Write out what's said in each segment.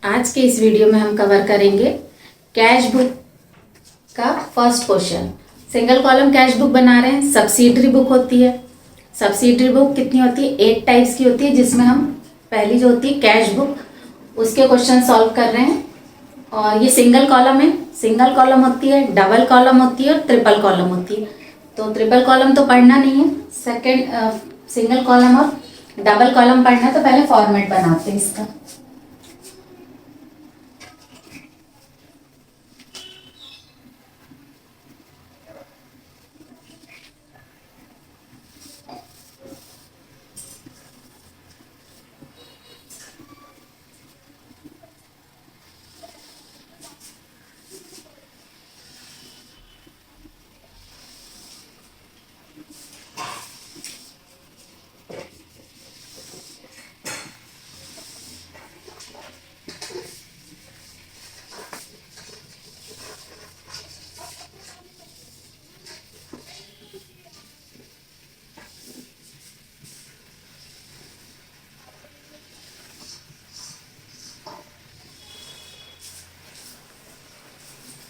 आज के इस वीडियो में हम कवर करेंगे कैश बुक का first question. Single column cash book बना रहे हैं। सब्सिडरी बुक होती है। सब्सिडरी बुक कितनी होती है? 8 टाइप्स की होती है, जिसमें हम पहली जो होती है कैश बुक, उसके क्वेश्चन सॉल्व कर रहे हैं। और ये सिंगल कॉलम है। सिंगल कॉलम होती है, डबल कॉलम होती है और ट्रिपल कॉलम होती है। तो ट्रिपल कॉलम तो पढ़ना नहीं है, सिंगल कॉलम और डबल कॉलम पढ़ना है। तो पहले फॉर्मेट बनाते हैं इसका।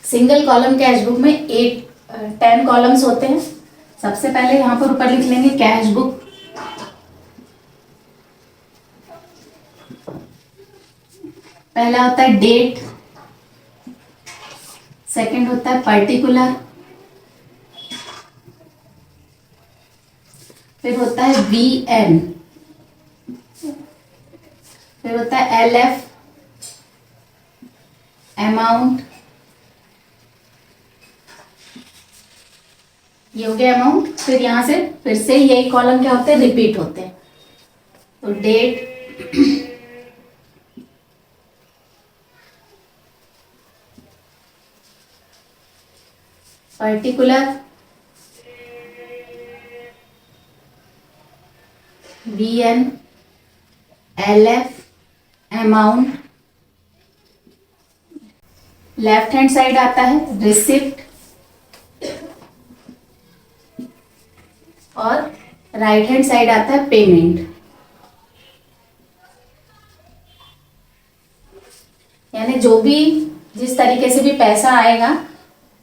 सिंगल कॉलम कैश बुक में 10 कॉलम्स होते हैं। सबसे पहले यहाँ पर ऊपर लिख लेंगे कैश बुक। पहला होता है डेट, सेकंड होता है पर्टिकुलर, फिर होता है VN, फिर होता है LF, अमाउंट, ये हो गया अमाउंट। फिर यहां से फिर से यही कॉलम क्या होते हैं? रिपीट होते हैं। तो date, particular, VN, LF, amount. Left hand side आता है रिसिप्ट और राइट हैंड साइड आता है पेमेंट। यानी जो भी जिस तरीके से भी पैसा आएगा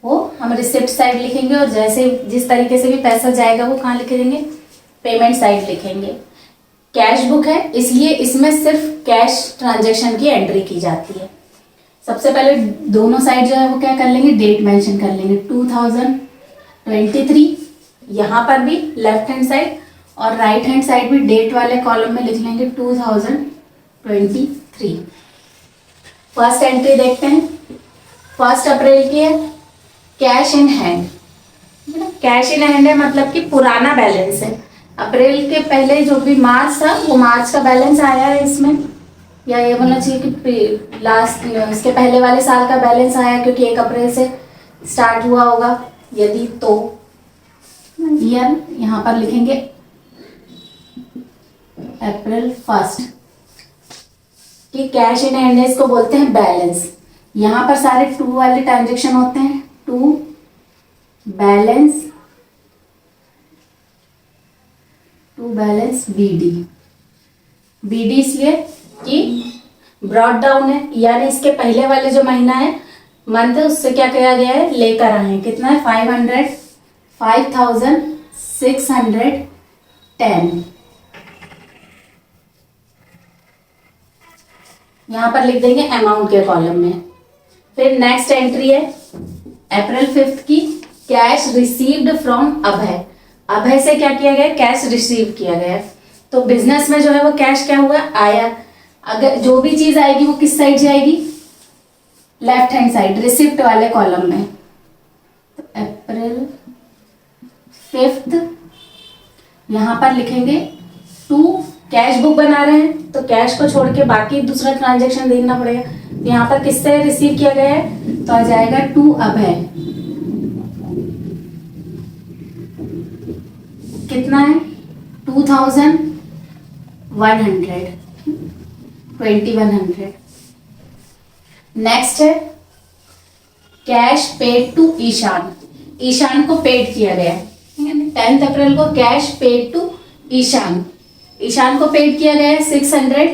वो हम रिसिप्ट साइड लिखेंगे, और जैसे जिस तरीके से भी पैसा जाएगा वो कहाँ लिख देंगे? पेमेंट साइड लिखेंगे। कैश बुक है इसलिए इसमें सिर्फ कैश ट्रांजैक्शन की एंट्री की जाती है। सबसे पहले दोनों साइड जो है वो क्या कर लेंगे? डेट मेंशन कर लेंगे 2023। यहाँ पर भी लेफ्ट हैंड साइड और राइट हैंड साइड भी डेट वाले कॉलम में लिख लेंगे 2023। फर्स्ट एंट्री देखते हैं। 1 अप्रैल की है। Cash in hand, cash in hand है मतलब कि पुराना बैलेंस है। अप्रैल के पहले जो भी मार्च था वो मार्च का बैलेंस आया है इसमें, या ये बोलना चाहिए कि लास्ट इसके पहले वाले साल का बैलेंस आया, क्योंकि 1 अप्रैल से स्टार्ट हुआ होगा। यदि तो ईयर यहाँ पर लिखेंगे अप्रैल 1 कि कैश इन हैंड, इसको बोलते हैं बैलेंस। यहाँ पर सारे टू वाले ट्रांजेक्शन होते हैं। टू बैलेंस, BD इसलिए कि ब्रॉड डाउन है, यानी इसके पहले वाले जो महीना है, मंथ है, उससे क्या किया गया है? लेकर आए हैं। कितना है? 5610। यहां पर लिख देंगे अमाउंट के कॉलम में। फिर नेक्स्ट एंट्री है अप्रैल 5 की। कैश रिसीव्ड फ्रॉम अभय। अभय से क्या किया गया? कैश रिसीव किया गया। तो बिजनेस में जो है वो कैश क्या हुआ? आया। अगर जो भी चीज आएगी वो किस साइड जाएगी? लेफ्ट हैंड साइड, रिसिप्ट वाले कॉलम में। तो अप्रैल 5 यहां पर लिखेंगे 2। कैश बुक बना रहे हैं तो कैश को छोड़ के बाकी दूसरा ट्रांजैक्शन देखना पड़ेगा। तो यहाँ पर किससे रिसीव किया गया है? तो आ जाएगा 2 अभय। कितना है? 2100। नेक्स्ट है cash paid to Ishan. Ishan को पेड किया गया है। 10 अप्रैल को cash paid to Ishan. Ishan को पेड किया गया है 600।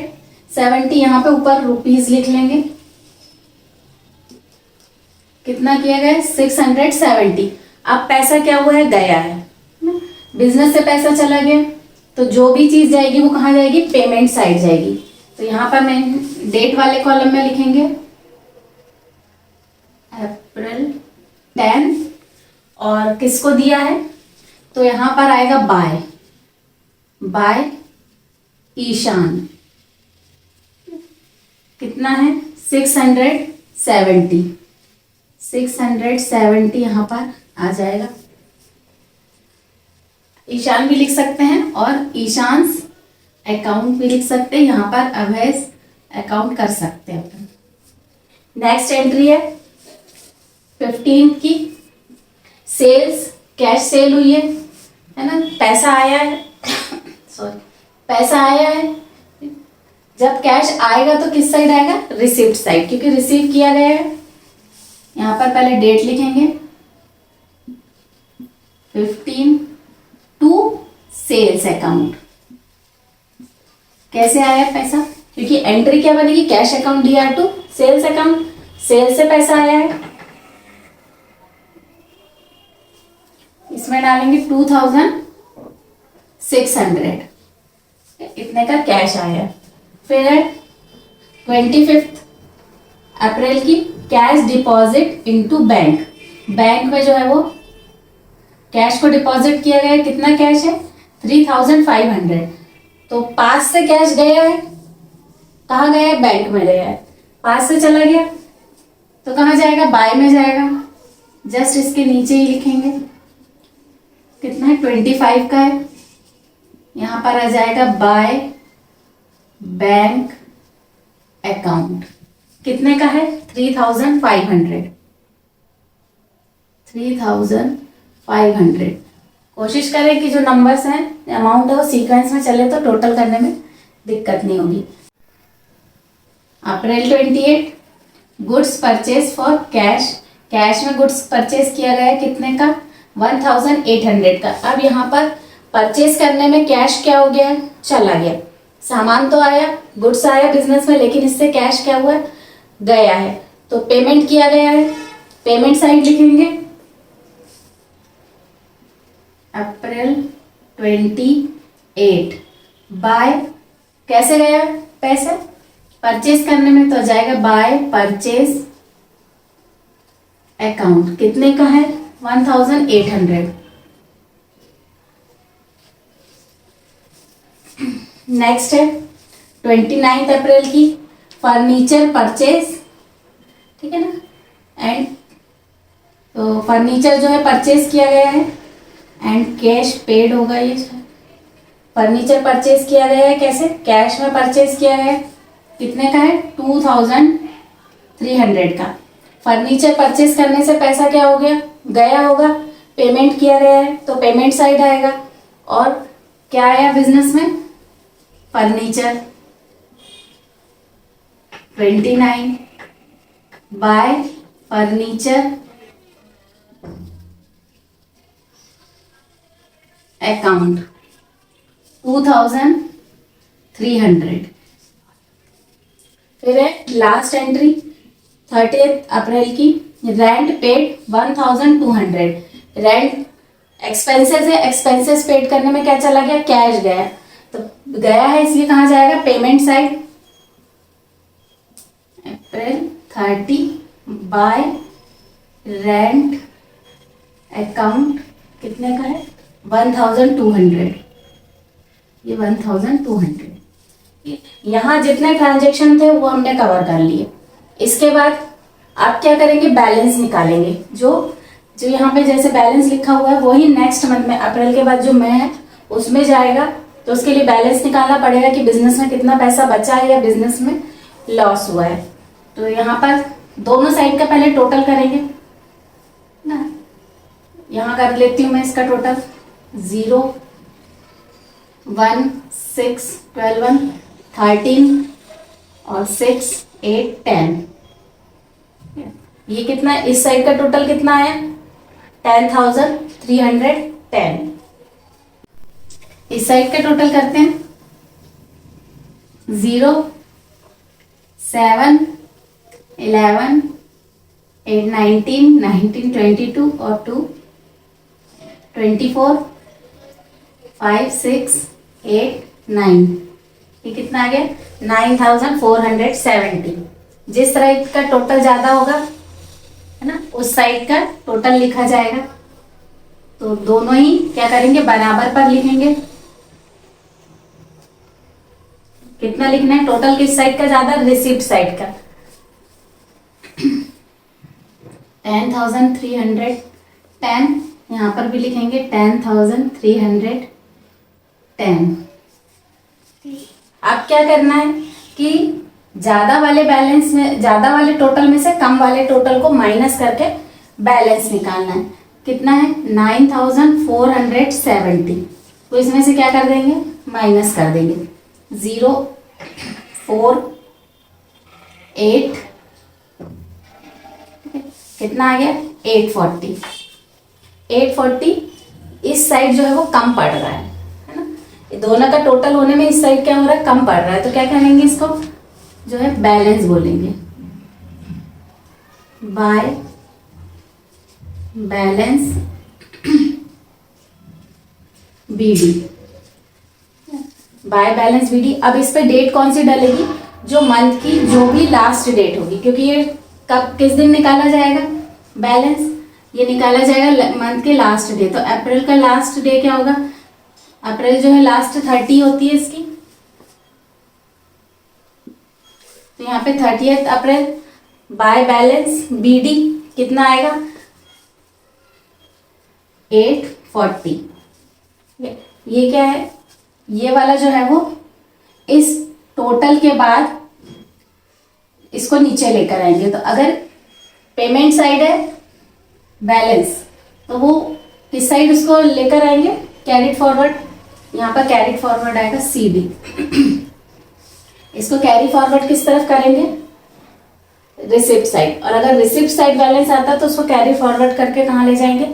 70 यहाँ पे ऊपर रुपीज लिख लेंगे। कितना किया गया? 670। अब पैसा क्या हुआ है? गया है। बिजनेस से पैसा चला गया तो जो भी चीज जाएगी वो कहाँ जाएगी? पेमेंट साइड जाएगी। तो यहाँ पर मैं डेट वाले कॉलम में लिखेंगे अप्रैल 10 और किसको दिया है? तो यहाँ पर आएगा बाय ईशान। कितना है? 670 यहाँ पर आ जाएगा। ईशान भी लिख सकते हैं और ईशांस अकाउंट भी लिख सकते हैं। यहाँ पर अभय अकाउंट कर सकते हैं अपन। नेक्स्ट एंट्री है 15 की, सेल्स, कैश सेल हुई है ना, पैसा आया है सॉरी, पैसा आया है। जब कैश आएगा तो किस साइड आएगा? रिसिप्ट साइड, क्योंकि रिसीव किया गया है। यहाँ पर पहले डेट लिखेंगे 15 टू सेल्स अकाउंट। कैसे आया पैसा? क्योंकि एंट्री क्या बनेगी? Cash account DR to sales account. Sale से पैसा आया है, इसमें डालेंगे 2600, इतने का कैश आया है। फिर है 25 अप्रैल की, cash deposit into bank. Bank में जो है वो कैश को डिपॉजिट किया गया है। कितना कैश है? 3500। तो पास से कैश गया है, कहाँ गया है? बैंक में गया है। पास से चला गया तो कहाँ जाएगा? बाय में जाएगा। जस्ट इसके नीचे ही लिखेंगे। कितना है? 25 का है। यहाँ पर आ जाएगा बाय बैंक अकाउंट। कितने का है? 3500। कोशिश करें कि जो नंबर्स हैं, अमाउंट है, वो सीक्वेंस में चले तो टोटल करने में दिक्कत नहीं होगी। अप्रैल 28 goods purchase for cash. Cash में गुड्स परचेज किया गया है। कितने का? 1800 का। अब यहाँ पर परचेज करने में कैश क्या हो गया है? चला गया। सामान तो आया, गुड्स आया बिजनेस में, लेकिन इससे कैश क्या हुआ? गया है। तो पेमेंट किया गया है, पेमेंट साइड लिखेंगे अप्रैल 28 बाय, कैसे गया पैसा? परचेज करने में तो जाएगा बाय परचेज अकाउंट। कितने का है? 1800। नेक्स्ट है 29 अप्रैल की, फर्नीचर परचेज, ठीक है ना। एंड तो फर्नीचर जो है परचेज किया गया है एंड कैश पेड होगा। ये फर्नीचर परचेज किया गया है, कैसे? कैश में परचेज किया गया है। कितने का है? 2300 का। फर्नीचर परचेज करने से पैसा क्या हो गया? गया होगा। पेमेंट किया गया है तो पेमेंट साइड आएगा। और क्या आया बिजनेस में? फर्नीचर। 29 bye furniture account 2300। फिर है लास्ट एंट्री 30 अप्रैल की, रेंट पेड 1200। रेंट एक्सपेंसेस है, एक्सपेंसेस पेड करने में क्या चला गया? कैश गया। तो गया है इसलिए कहाँ जाएगा? Payment side. अप्रैल 30 बाय रेंट अकाउंट कितने का है? 1200। ये 1200। यहाँ जितने ट्रांजेक्शन थे वो हमने कवर कर लिए। इसके बाद आप क्या करेंगे? बैलेंस निकालेंगे। जो यहाँ पे जैसे बैलेंस लिखा हुआ है वही नेक्स्ट मंथ में, अप्रैल के बाद जो मैं है उसमें जाएगा। तो उसके लिए बैलेंस निकालना पड़ेगा कि बिजनेस में कितना पैसा बचा है या बिजनेस में लॉस हुआ है। तो यहाँ पर दोनों साइड का पहले टोटल करेंगे ना। यहाँ कर लेती हूँ मैं इसका टोटल 0 1 6 12 13 और 6 8 10। ये कितना? इस साइड का टोटल कितना आया? 10,310। इस साइड का टोटल करते हैं 0 7, 11, 8, 19, 19, 22 और 2, 24, 5, 6, 8, 9। ये कितना आ गया? 9470। जिस साइड का टोटल ज्यादा होगा है ना, उस साइड का टोटल लिखा जाएगा। तो दोनों ही क्या करेंगे, बराबर पर लिखेंगे। कितना लिखना है टोटल, किस साइड का ज्यादा? रिसीप्ट साइड का। 10,310, यहां पर भी लिखेंगे 10,310। अब क्या करना है कि ज्यादा वाले बैलेंस में, ज्यादा वाले टोटल में से कम वाले टोटल को माइनस करके बैलेंस निकालना है। कितना है? 9470। तो इसमें से क्या कर देंगे, माइनस कर देंगे। 0, 4, 8, कितना आ गया? 840। 840 इस साइड जो है वो कम पड़ रहा है ना, ये दोनों का टोटल होने में इस साइड क्या हो रहा है, कम पड़ रहा है। तो क्या करेंगे, इसको जो है बैलेंस बोलेंगे। By balance BD, by balance BD. अब इस पे डेट कौन सी डलेगी? जो मंथ की जो भी लास्ट डेट होगी, क्योंकि ये कब किस दिन निकाला जाएगा बैलेंस, ये निकाला जाएगा मंथ के लास्ट डे। तो अप्रैल का लास्ट डे क्या होगा? अप्रैल जो है लास्ट 30 होती है इसकी, तो यहाँ पे 30 अप्रैल। बाय बैलेंस बीडी कितना आएगा? 840। ये क्या है, ये वाला जो है वो इस टोटल के बाद इसको नीचे लेकर आएंगे। तो अगर पेमेंट साइड है बैलेंस, तो वो किस साइड उसको लेकर आएंगे? Carried forward. यहाँ पर कैरिड फॉरवर्ड आएगा CD। इसको कैरी फॉरवर्ड किस तरफ करेंगे? Receipt side. और अगर रिसिप्ट साइड बैलेंस आता है तो उसको कैरी फॉरवर्ड करके कहाँ ले जाएंगे?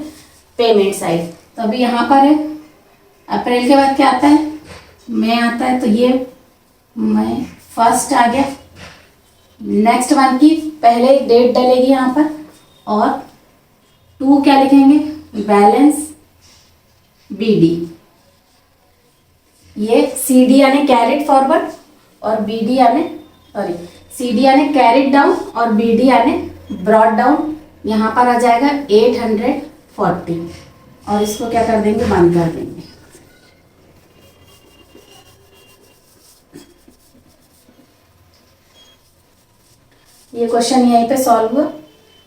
Payment side. तो अभी यहाँ पर है अप्रैल के बाद क्या आता है? मई आता है। तो ये मई फर्स्ट आ गया। नेक्स्ट मंथ की पहले डेट डलेगी यहाँ पर, और 2 क्या लिखेंगे? Balance BD। ये CD यानी कैरिड फॉरवर्ड और BD यानी CD यानी कैरिड डाउन और BD यानी ब्रॉड डाउन। यहाँ पर आ जाएगा 840 और इसको क्या कर देंगे? बंद कर देंगे। ये क्वेश्चन यहीं पे सॉल्व हुआ।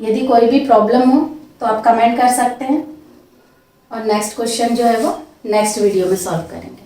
यदि कोई भी प्रॉब्लम हो तो आप कमेंट कर सकते हैं, और नेक्स्ट क्वेश्चन जो है वो नेक्स्ट वीडियो में सॉल्व करेंगे।